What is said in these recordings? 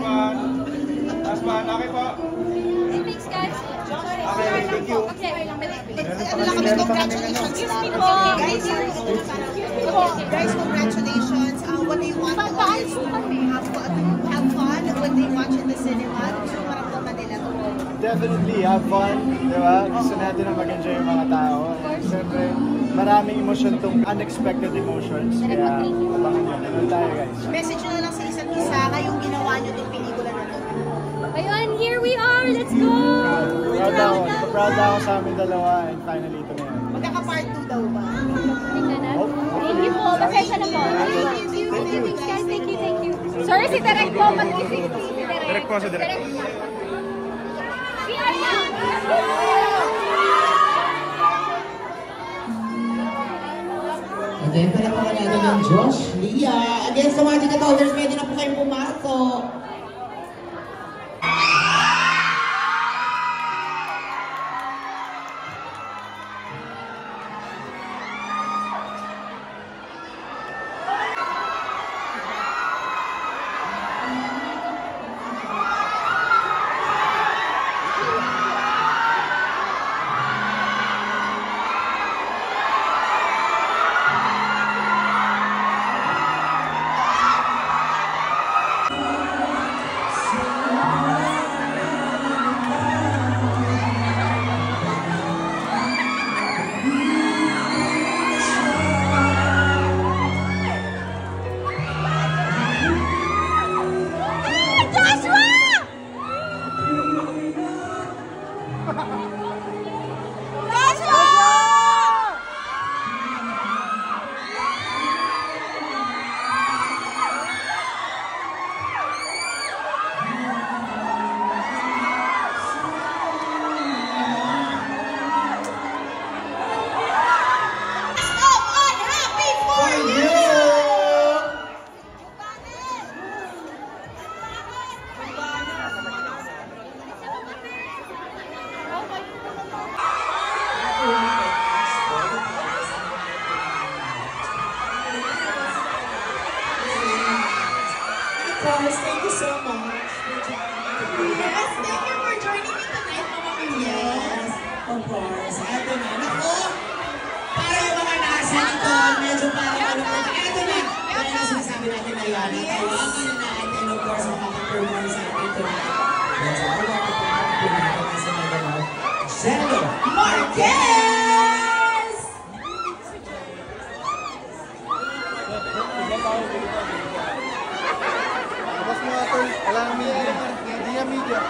one. Last one. Okay po. Thanks, guys. Okay, thank you. Okay, congratulations. Excuse me po. Guys, congratulations. What do you want to have fun when they watch in the cinema? Gusto maramdaman nila to? Definitely, have fun, di ba? Gusto natin na mag-enjoy yung mga tao. Siyempre, maraming emotion tong unexpected emotions. Kaya, abangan nyo. Ganun tayo, guys. Message nyo na lang sa isa't isa ngayong ginawa nyo itong pelikula na to. Ayun, here we are! Let's go! Proud ako sa amin dalawa and finally ito na yun. Magkaka-part 2 daw ba? Tingnan na. Thank you po. Pasensya na po. Thanks, guys. Thank you. Sorry, si Derek po. Mag-isip. Direct po, si Direk. And then, palapakan natin ng Josh, Leah. Against the Magic Toddlers, pwede na po kayong pumasok. Thank you so much. Yes, thank you for joining me tonight, Mama Mia. Yes, of course. Ito na. Naku! Para yung mga nasa nito, medyo parang malupit. Ito na! Kaya na sinasabi natin na yan. Tawagin na natin, of course, makapag-perform sa atin tonight. Yes, ako na kapag-perform natin kasi na gano'n. Senator Marquez! Tapos mga tol, alam media.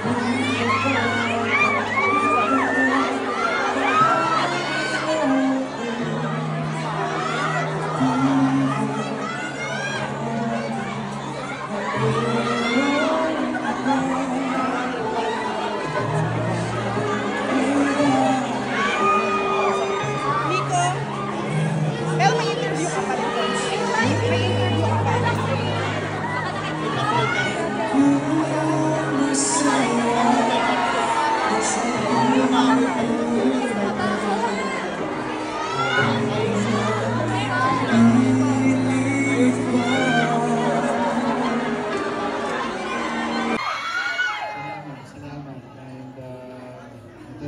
Nico, Mel, may interview ka pa rin. May interview ka pa. Salamat. And ito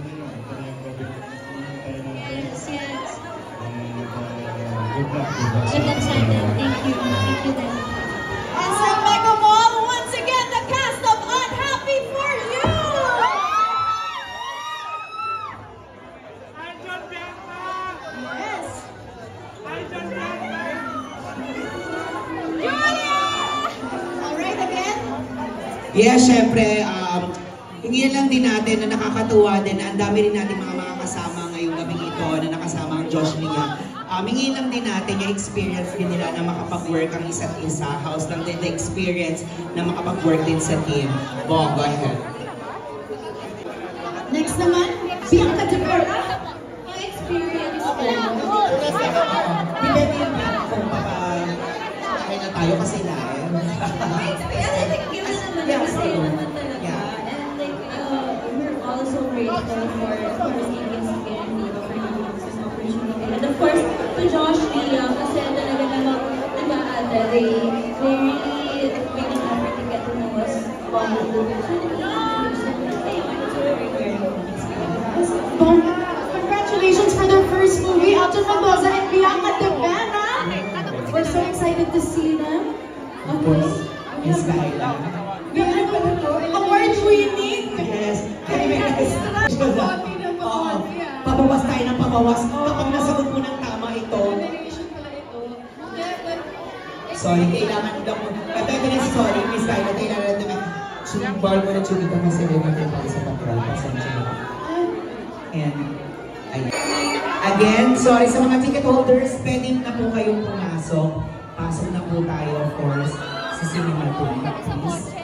na yun. Ito na yung gawin. Tayo natin. Yes, yes. And good luck. Good luck. Good luck, Sana. Thank you. Thank you, Dad. And sa Mega Mall, once again, the cast of Unhappy For You! Yes! Julia! Alright, again? Yes, syempre, hingin lang din natin na nakakatuwa din na ang dami rin natin mga kasama ngayong gabing ito na nakasama ang Josh Lia. Hingin lang din natin yung experience din nila na makapag-work ang isa't isa. House lang din the experience na makapag-work din sa team. Bo, go ahead. Next naman, Bianca De Vera. Yung experience ko. Depende yung plan kung kaya na tayo kasi live. Given naman, nag-stay naman talaga. Yeah. And like, we're also grateful for seeing experience dito for giving us this opportunity. And of course, to Josh Lia, kasi talaga namang nag-aada, they really made an effort to get to know us all. Congratulations for their first movie, Alton Mendoza and Bianca De Vera. We're so excited to see them. Of course, Miss Laila. Award winning. Yes. Anyway, guys. Pabawas tayo ng pabawas. Kapag nasagot mo ng tama ito. Sorry, kailangan lang mo. Ito na sorry, Miss Laila. Kailangan natin sumimbal mo na chumita kasi rin natin para sa patrol. Pasensya na. And, ayun. Again, sorry sa mga ticket holders, pwede na po kayong pumasok. Pasok na po tayo, of course, sa cinema po. Please.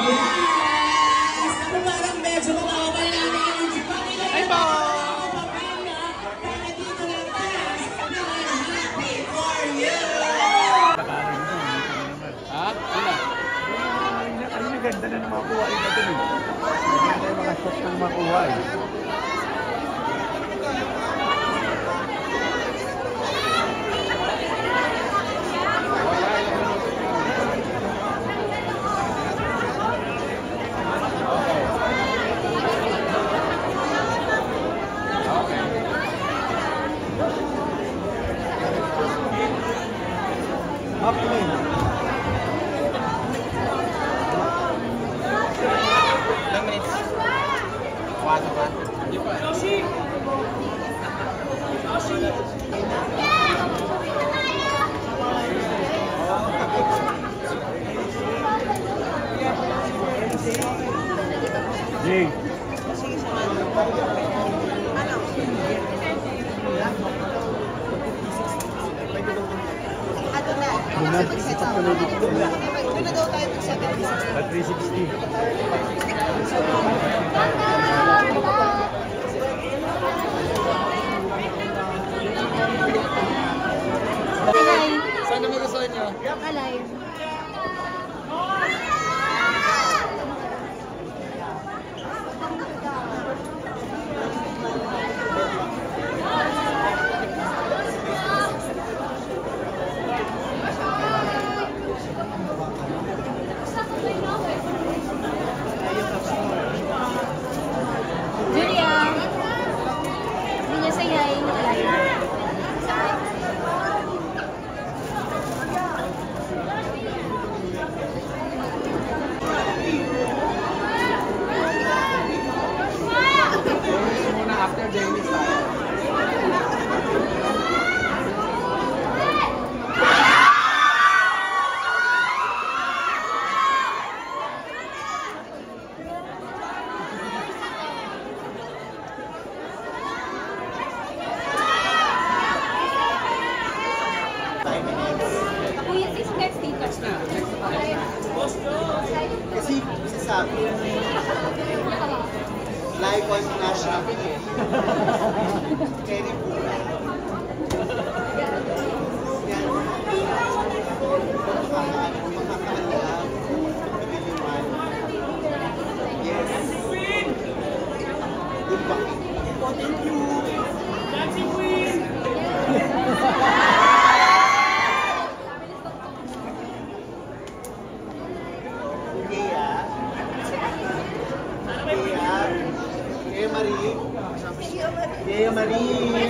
Yes! Ako parang medyo mababal na ang energy pa nila. Ay po! Para dito lang tayo sa Happy For You! Ha? Sila? Ano yung ganda na ng mga kuwain na dun eh. Maganda yung mga shots ng mga kuwain. Ilang minutes? 4 pa? Hindi pa. Jay. Ato na. Mag-set up. Doon na daw tayo mag-set up. At 360. Saan naman gusto nyo? Alive. Julia. Hindi niya sayayin yung alive. sabi. Live on national TV. Very cool. Yan. Makakaalam. Pagkiliman. Yes. Good luck. Thank you. Dancing Queen! Marie.